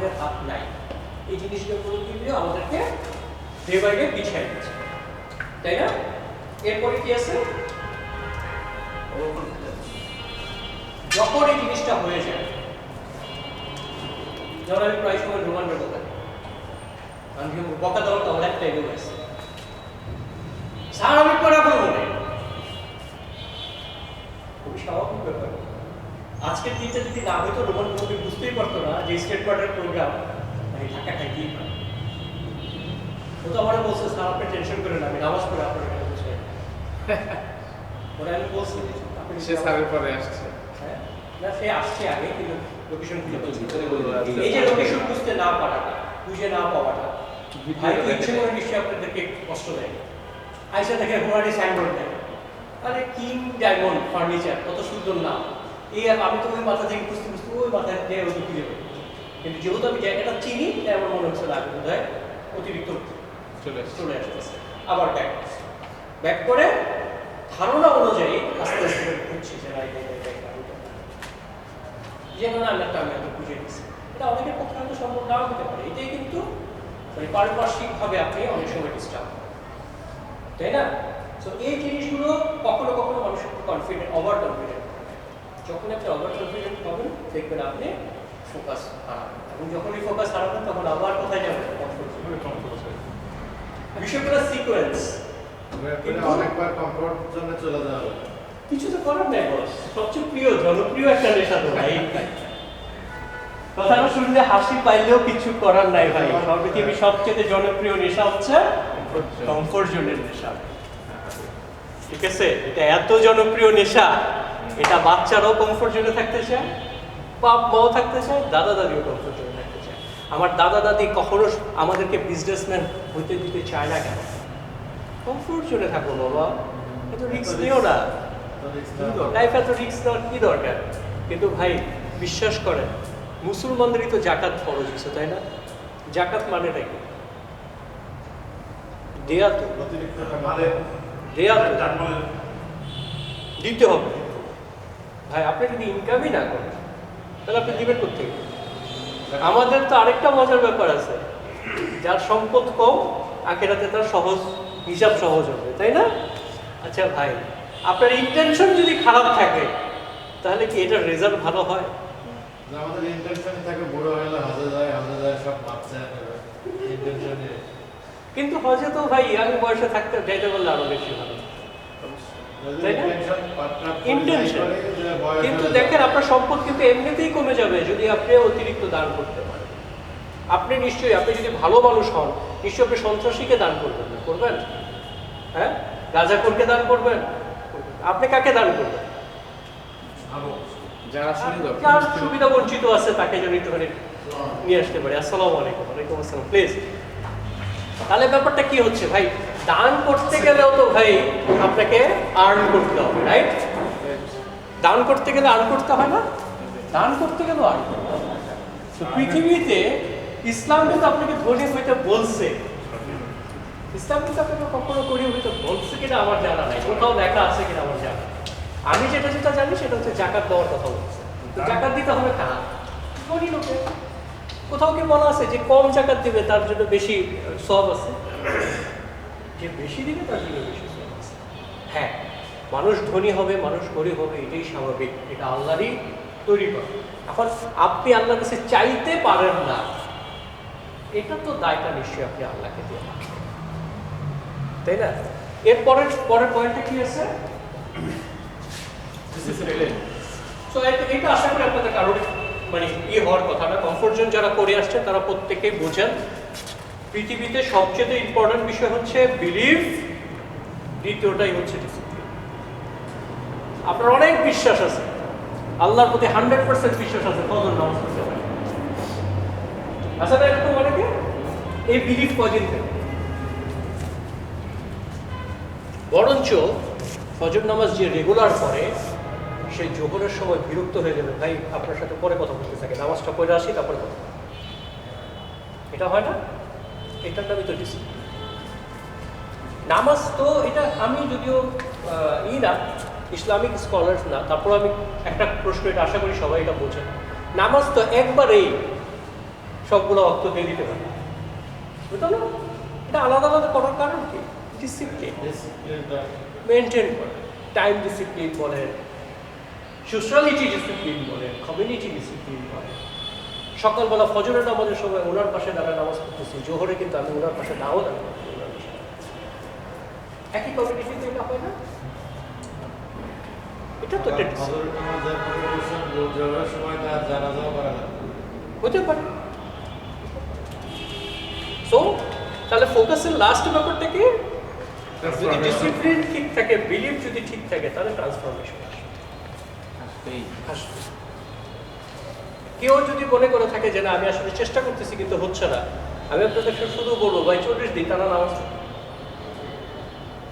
আমাদের হাত নাই। এই জিনিসগুলো কিন্তু আমাদেরকে ডে বাই ডে পিছিয়ে দিচ্ছে, তাই না? এরপরে কি আছে? যখন এই জিনিসটা হয়ে যায়, যখন আমি প্রায় সময় রোমানদের বকা দিই, আমি বকা দেওয়ার তো অনেক টাইমে আছে, স্যার আমি পড়া করবো না, খুবই স্বাভাবিক ব্যাপার। আজকের দিনটা যদি না হয়তো রোমান কবি বুঝতেই পারতো না যে স্টেট বোর্ডের প্রোগ্রাম আমি ঢাকা খাইতেই পারি। ও তো আমার বলছে স্যার আপনি টেনশন করেন না, আমি নামাজ পড়ে আপনার এখানে বসে। ওরা আমি বলছি সে স্যারের পরে আসছে, হ্যাঁ না সে আসছে আগে, কিন্তু লোকেশন খুঁজে পাচ্ছি। এই যে লোকেশন বুঝতে না পারাটা, খুঁজে না পাওয়াটা, ভাই তো ইচ্ছে করে নিশ্চয়ই আপনাদেরকে কষ্ট দেয়। আইসা দেখে হোয়াটি সাইনবোর্ড দেয়, আরে কিং ডায়মন্ড ফার্নিচার, কত সুন্দর নাম। এই আমি তো ওই মাথা থেকে বুঝতে বুঝতে ওই মাথায় দিয়ে ওই খুঁজে পাই, কিন্তু যেহেতু আমি জায়গাটা চিনি তাই আমার মনে হচ্ছে না বোধ হয় অতিরিক্ত চলে আসতেছে। আবার ব্যাক করে ধারণা অনুযায়ী আস্তে আস্তে বুঝছি যে যেমন আমি এত বুঝে দিচ্ছি। এটা অনেকের পক্ষে হয়তো সম্ভব নাও হতে পারে। এটাই কিন্তু মানে পারিপার্শ্বিকভাবে আপনি অনেক সময় ডিস্টার্ব, তাই না? তো এই জিনিসগুলো কখনো কখনো মানুষের কনফিডেন্ট, ওভার কনফিডেন্ট। যখন আপনি ওভার কনফিডেন্ট হবেন দেখবেন আপনি ফোকাস হারাবেন, এবং যখনই ফোকাস হারাবেন তখন আবার কোথায় যাবেন? বিষয়গুলো সিকোয়েন্স। অনেকবার কমফোর্ট জোনে চলে যাওয়া, কিছু তো করার নাই বস। সবচেয়ে প্রিয় জনপ্রিয় একটা নেশা তো ভাই। কথাটা শুনলে হাসি পাইলেও কিছু করার নাই ভাই। পৃথিবীর সবচেয়ে জনপ্রিয় নেশা হচ্ছে কমফোর্ট জোনের নেশা, ঠিক আছে? এটা এত জনপ্রিয় নেশা, এটা বাচ্চারাও কমফোর্ট জোনে থাকতে চায়, বাপ মাও থাকতে চায়, দাদা দাদিও কমফোর্ট জোনে থাকতে চায়। আমার দাদা দাদি কখনো আমাদেরকে বিজনেসম্যান হইতে দিতে চায় না কেন? কমফোর্ট জোনে থাকো বাবা, এত রিস্ক নিও না, লাইফ এত রিস্ক নেওয়ার কি দরকার? কিন্তু ভাই বিশ্বাস করেন, মুসলমানদেরই তো জাকাত ফরজ হচ্ছে, তাই না? জাকাত মানে নাকি দেয়া, তো দেয়া তো দিতে হবে ভাই। আপনি যদি ইনকামই না করেন তাহলে আপনি দিবেন কোথেকে? আমাদের তো আরেকটা মজার ব্যাপার আছে, যার সম্পদ কম আখিরাতে তার সহজ হিসাব সহজ হবে, তাই না? আচ্ছা ভাই, আপনার ইন্টেনশন যদি খারাপ থাকে তাহলে কি এটার রেজাল্ট ভালো হয়? আমাদের ইন্টেনশন থাকে বড় হলে হজে যায় সব বাচ্চা ইন্টেনশনে। কিন্তু হজে তো ভাই ইয়াং বয়সে থাকতে যাইতে বললে আরো বেশি ভালো, তাই না? ইন্টেনশন। কিন্তু দেখেন আপনার সম্পদ কিন্তু এমনিতেই কমে যাবে যদি আপনি অতিরিক্ত দান করতে পারেন। আপনি নিশ্চয়ই, আপনি যদি ভালো মানুষ হন নিশ্চয়ই আপনি সন্ত্রাসীকে দান করবেন না, করবেন? হ্যাঁ, গাঁজাখোরকে দান করবেন? আপনি কাকে দান করবেন? যারা সুবিধা বঞ্চিত আছে তাকে যেন একটুখানি নিয়ে আসতে পারি। আসসালামু আলাইকুম। ওয়ালাইকুম আসসালাম। প্লিজ। তাহলে ব্যাপারটা কি হচ্ছে ভাই, দান করতে গেলেও তো ভাই আপনাকে আর্ন করতে হবে, রাইট? দান করতে গেলে আর্ন করতে হয় না? দান করতে গেলেও আর্ন করতে হবে। তো পৃথিবীতে ইসলাম কিন্তু আপনাকে ধনী হইতে বলছে, ইসলাম কিন্তু আপনাকে কখনো গরিব হইতে বলছে কিনা আমার জানা নাই, কোথাও লেখা আছে কিনা আমার জানা নাই। আমি যেটা জানি সেটা হচ্ছে জাকাত দেওয়ার কথা বলছে। তো জাকাত দিতে হবে কারা? ধনী লোকে। কোথাও কি বলা আছে যে কম জাকাত দিবে তার জন্য বেশি সওয়াব আছে? যে বেশি দিবে তার জন্য বেশি সওয়াব আছে। হ্যাঁ, মানুষ ধনী হবে, মানুষ গরিব হবে, এটাই স্বাভাবিক, এটা আল্লাহরই তৈরি করা। এখন আপনি আল্লাহর কাছে চাইতে পারেন না, এটা তো দায়টা নিশ্চয়ই আপনি আল্লাহকে দিয়ে রাখবেন, তাই না? এর পরের পয়েন্টটা কি আছে? সো এটা আশা করি আপনাদের কারোর মানে হওয়ার কথা না। কমফোর্ট জোন যারা করে আসছে তারা প্রত্যেকেই বোঝেন পৃথিবীতে সবচেয়ে ইম্পর্টেন্ট বিষয় হচ্ছে বিলিভ, দ্বিতীয়টাই হচ্ছে ডিসিপ্লিন। আপনার অনেক বিশ্বাস আছে, আল্লাহর প্রতি 100% বিশ্বাস আছে, ফজর নামাজ পড়তে পারে। আচ্ছা না, এরকম অনেকে এই বিলিভ কদিন থেকে, বরঞ্চ ফজর নামাজ যে রেগুলার করে সে জোহরের সময় বিরক্ত হয়ে যাবে, ভাই আপনার সাথে পরে কথা বলতে থাকে, নামাজটা পড়ে আসি তারপরে কথা। এটা হয় না? এটার নামই তো ডিসিপ্লিন। নামাজ তো এটা আমি যদিও না ইসলামিক স্কলার্স না, তারপর আমি একটা প্রশ্ন, এটা আশা করি সবাই এটা বোঝেন। নামাজ তো একবারেই সবগুলো অর্থ দিয়ে দিতে পারে, বুঝতে না? এটা আলাদা আলাদা করার কারণ কি? ডিসিপ্লিন ডিসিপ্লিনটা মেনটেন করে, টাইম ডিসিপ্লিন বলেন, সোশ্যালিটি ডিসিপ্লিন বলেন, কমিউনিটি ডিসিপ্লিন বলেন। সকালবেলা ফজরের নামাজের সময় ওনার পাশে দাঁড়ায় নামাজ পড়তেছি, জোহরে কিন্তু আমি ওনার পাশে নাও দাঁড়াবো, ওনার পাশে একই কমিউনিটিতে এটা হয় না? এটা তো একটা হযরত নামাজের পরিবেশন জোহরের সময় তার জানাজাও করা লাগবে। হতে পারে। সো তাহলে ফোকাসের লাস্ট ব্যাপারটা কি? যদি ডিসিপ্লিন ঠিক থাকে, বিলিভ যদি ঠিক থাকে, তাহলে ট্রান্সফরমেশন আসবে। কেউ যদি মনে করে থাকে যে না আমি আসলে চেষ্টা করতেছি কিন্তু হচ্ছে না, আমি আপনাদের শুধু বলবো ভাই 40 দিন টানা নামাজ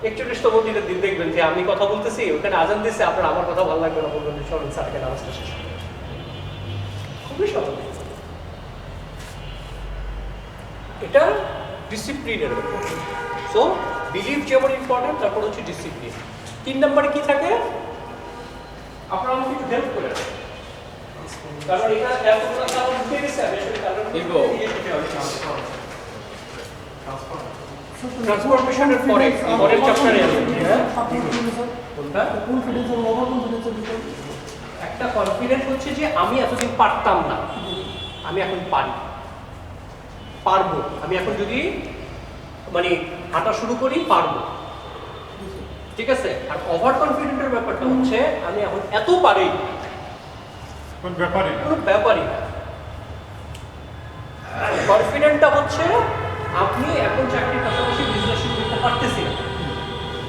41তম দিনের দিন দেখবেন যে আমি কথা বলতেছি ওখানে আজান দিচ্ছে, আপনার আমার কথা ভালো লাগবে না, বলবেন যে চলেন স্যারকে নামাজটা শেষ করি। খুবই স্বাভাবিক। এটা ডিসিপ্লিনের ব্যাপার। সো বিলিভ যেমন ইম্পর্টেন্ট, তারপর হচ্ছে ডিসিপ্লিন। 3 নম্বরে কি থাকে? আপনারা আমাকে একটু হেল্প করে দেন, কারণ এটা এতগুলো কারণ দিয়ে দিচ্ছে, আমি আসলে কারণ ট্রান্সফরমেশনের পরে পরের চ্যাপ্টারে আছে, হ্যাঁ কোনটা? একটা কনফিডেন্স হচ্ছে যে আমি এতদিন পারতাম না, আমি এখন পারি, পারবো। আমি এখন যদি মানে হাঁটা শুরু করি পারবো, ঠিক আছে? আর ওভার কনফিডেন্টের ব্যাপারটা হচ্ছে আমি এখন এত পারি, কোন ব্যাপারই না। কোনো ব্যাপারই না। কনফিডেন্টটা হচ্ছে আপনি এখন চাকরির পাশাপাশি বিজনেস শুরু করতে পারতেছি না,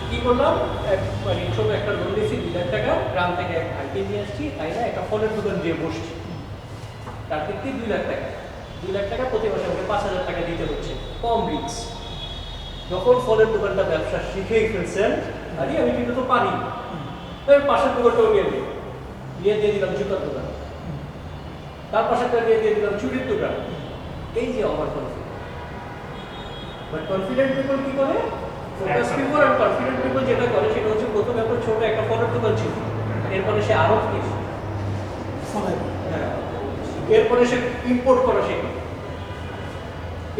কি করলাম? মানে ছোট একটা লোন নিয়েছি 2 লাখ টাকা, গ্রাম থেকে এক ভাইকে নিয়ে আসছি, তাই না? একটা ফলের দোকান দিয়ে বসছি, তার থেকে 2 লাখ টাকা, 2 লাখ টাকা প্রতি মাসে আমাকে 5,000 টাকা দিতে হচ্ছে, কম রিস্ক। যখন ফলের দোকানটা ব্যবসা শিখেই ফেলছেন, আরে আমি কিন্তু তো পারি, পাশের দোকানটাও নিয়ে দিয়ে দিলাম জুতার দোকান, তার পাশেরটা দিয়ে দিলাম চুরির দোকান। এই যে over confident. But confident people কি করে? Focus people are confident people যেটা করে সেটা হচ্ছে প্রথমে একটা ছোট একটা ফলের দোকান ছিল, এরপরে সে আরো কিছু, এরপরে সে ইম্পোর্ট করা শেখে,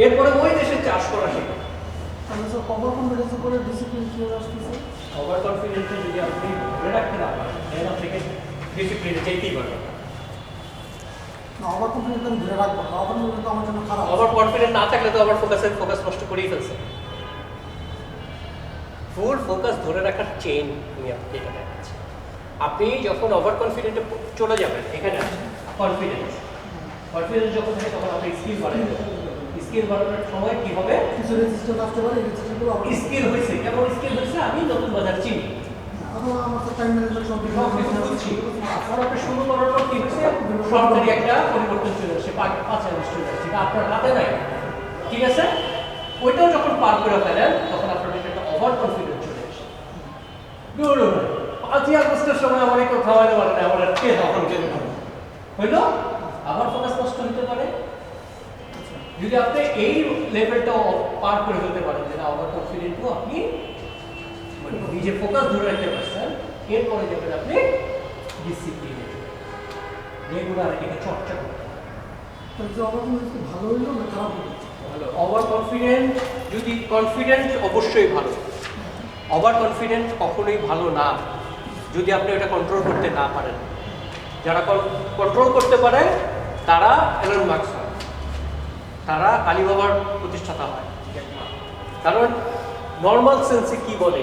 এরপরে ওই দেশে চাষ করা শেখে। ওভার কনফিডেন্সে যদি আপনি ধরে রাখতে না পারেন, তাহলে আপনাকে ডিসিপ্লিনে যেতেই পারবেন না। ওভার কনফিডেন্ট না থাকলে তো আবার ফোকাস নষ্ট করেই ফেলছে। ফুল ফোকাস ধরে রাখার চেইন আমি আপনাকে এটা দেখাচ্ছি। আপনি যখন ওভার কনফিডেন্টে চলে যাবেন, এখানে কনফিডেন্স যখন থাকে তখন আপনি স্কিল বাড়াই দেবেন। স্কিল বাড়ানোর সময় কি হবে? স্কিল হয়েছে, কেমন স্কিল হয়েছে? আমি নতুন বাজার চিনি, আপনি শুরু করার পর কি হচ্ছে? সরকারি একটা পরিবর্তন চলে আসছে, 5 মাস চলে আসছে, আপনার হাতে নাই, ঠিক আছে? ওইটাও যখন পার করে ফেলেন তখন আপনার একটা ওভার কনফিডেন্স চলে আসে। 5ই আগস্টের সময় আমার কেউ খাওয়াইতে পারে না, আমার কে তখন কেন হইলো? আবার ফোকাস নষ্ট হতে পারে। যদি আপনি এই লেভেলটা পার করে ফেলতে পারেন, যেটা ওভার কনফিডেন্টও আপনি মানে নিজে ফোকাস ধরে রাখতে পারছেন, এরপরে যাবেন আপনি ডিসিপ্লিনে, রেগুলার এটাকে চর্চা করতে হবে। ওভার কনফিডেন্ট যদি কনফিডেন্ট অবশ্যই ভালো, ওভার কনফিডেন্ট কখনোই ভালো না যদি আপনি এটা কন্ট্রোল করতে না পারেন। যারা কন্ট্রোল করতে পারে তারা এলন মাস্ক হয়, তারা আলিবাবার প্রতিষ্ঠাতা হয়। কারণ নর্মাল সেন্সে কি বলে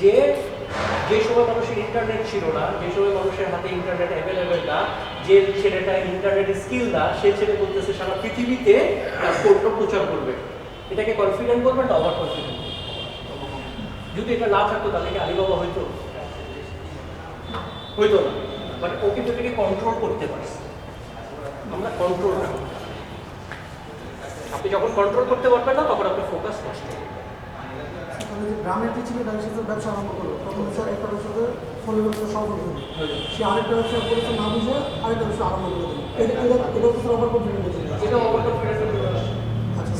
যে সময় মানুষের ইন্টারনেট ছিল না, যে সময় মানুষের হাতে ইন্টারনেট অ্যাভেলেবেল না, যে ছেলেটা ইন্টারনেট স্কিল না, সে ছেলে বলতেছে সারা পৃথিবীতে তার কোডটা প্রচার করবে। এটাকে কনফিডেন্ট করবে না ওভার কনফিডেন্ট? যদি এটা না থাকতো তাহলে কি আলিবাবা হইতো না। বাট ও কিন্তু এটাকে কন্ট্রোল করতে পারছে। আমরা কন্ট্রোল না, আপনি যখন কন্ট্রোল করতে পারবেন না তখন আপনি ফোকাস নষ্ট হবে। গ্রামের পিছিয়ে তাদের সাথে ব্যবসা আরম্ভ করলো, তখন স্যার একটা ব্যবসাতে ফলে ব্যবসা সহযোগ করলো, সে আরেকটা ব্যবসা করেছে না বুঝে আরেকটা ব্যবসা আরম্ভ করে দিল। এটা তো স্যার ওভার কনফিডেন্ট হচ্ছে, এটা ওভার কনফিডেন্ট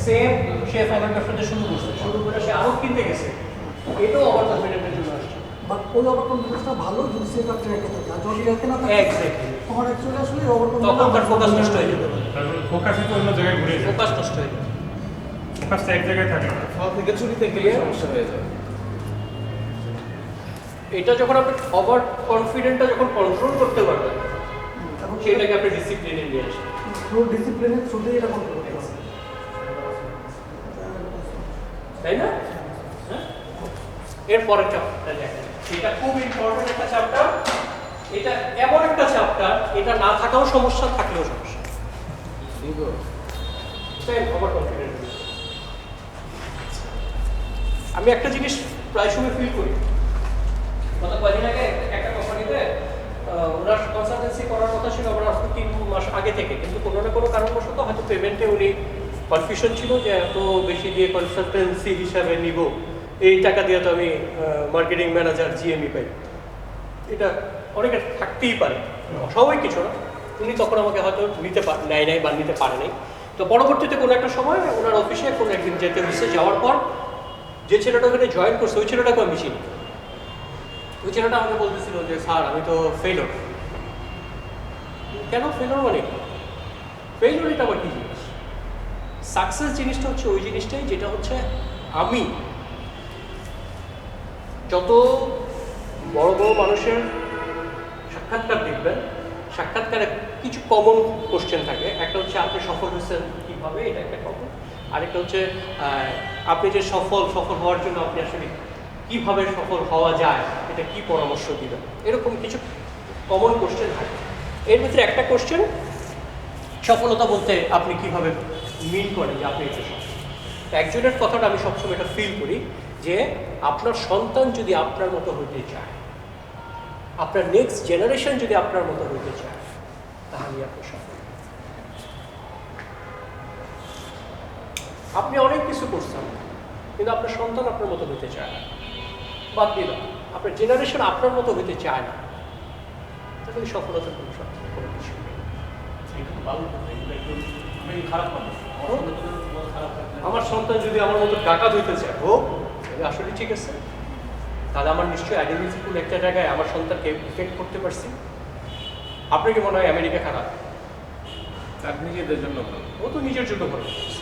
সেম। সে ফাইনাল ব্যবসাতে শুরু করে সে আরো কিনতে গেছে, এটাও ওভার কনফিডেন্টের জন্য আসছে। বাট ওই ওভার কনফিডেন্সটা ভালো যদি সে তার ট্র্যাকে থাকে, আর যদি ট্র্যাকে না থাকে এক্স্যাক্টলি তখন অ্যাকচুয়ালি আসলে ওভার তখন তার ফোকাস নষ্ট হয়ে যাবে, ফোকাসই তো অন্য জায়গায় ঘুরে যায়, ফোকাস নষ্ট হয়ে যাবে। ফোকাসটা এক জায়গায় থাকে না। ফল থেকে ছুরিতে গেলে সমস্যা হয়ে যায়। এটা যখন আপনি ওভার কনফিডেন্টটা যখন কন্ট্রোল করতে পারবেন, এবং সেটাকে আপনি ডিসিপ্লিনে নিয়ে আসেন। পুরো ডিসিপ্লিনের থ্রুতেই এটা কন্ট্রোল করতে হবে। তাই না? হ্যাঁ? এরপরের চ্যাপ্টারটা দেখেন, এটা খুব ইম্পর্টেন্ট একটা চ্যাপ্টার। এটা এমন একটা চ্যাপ্টার, এটা না থাকাও সমস্যা, থাকলেও সমস্যা। Same over confident. আমি একটা জিনিস প্রায় সময় ফিল করি, গত কয়েকদিন আগে একটা কোম্পানিতে ওনার কনসালটেন্সি করার কথা ছিল আমার আজকে 3 মাস আগে থেকে, কিন্তু কোনো না কোনো কারণবশত হয়তো পেমেন্টে উনি কনফিউশন ছিল যে এত বেশি দিয়ে কনসালটেন্সি হিসাবে নিব, এই টাকা দিয়ে তো আমি মার্কেটিং ম্যানেজার জিএমই পাই। এটা অনেকের থাকতেই পারে, অস্বাভাবিক কিছু না। উনি তখন আমাকে হয়তো নেয় নাই বা নিতে পারে নাই। তো পরবর্তীতে কোনো একটা সময় ওনার অফিসে কোনো একদিন যেতে হয়েছে, যাওয়ার পর যে ছেলেটা ওখানে জয়েন করছে ওই ছেলেটাকে আমি চিনি। ওই ছেলেটা আমাকে বলতেছিল যে স্যার আমি তো ফেইলর। কেন ফেইলর? মানে ফেইলর এটা আবার কি জিনিস? সাকসেস জিনিসটা হচ্ছে ওই জিনিসটাই যেটা হচ্ছে আমি যত বড় বড় মানুষের সাক্ষাৎকার দেখবেন, সাক্ষাৎকারে কিছু কমন কোশ্চেন থাকে। একটা হচ্ছে আপনি সফল হয়েছেন কীভাবে, এটা একটা কমন। আরেকটা হচ্ছে আপনি যে সফল হওয়ার জন্য আপনি আসলে কীভাবে সফল হওয়া যায়, এটা কি পরামর্শ দিবেন, এরকম কিছু কমন কোশ্চেন থাকে। এর ভিতরে একটা কোশ্চেন সফলতা বলতে আপনি কিভাবে মিন করেন যে আপনি এটা সফল। একজনের কথাটা আমি সবসময় এটা ফিল করি যে আপনার সন্তান যদি আপনার মতো হইতে চায়, আপনার নেক্সট জেনারেশন যদি আপনার মতো হইতে চায়, তাহলে আপনি সফল। আপনি অনেক কিছু করছেন কিন্তু আপনার সন্তান আপনার মতো হইতে চায় না, বাদ দিলাম, আপনার জেনারেশন আপনার মতো হইতে চায় না, তাহলে সফলতার কোনো কিছু নেই। আমার সন্তান যদি আমার মতো ডাকাত হইতে চায়, হোক, আসলে ঠিক আছে, তাহলে আমার নিশ্চয়ই আইডেন্টিটিফুল একটা জায়গায় আমার সন্তানকে ইফেক্ট করতে পারছি। আপনার কি মনে হয় আমেরিকা খারাপ? তার নিজেদের জন্য ভালো। ও তো নিজের জন্য ভালো করছে।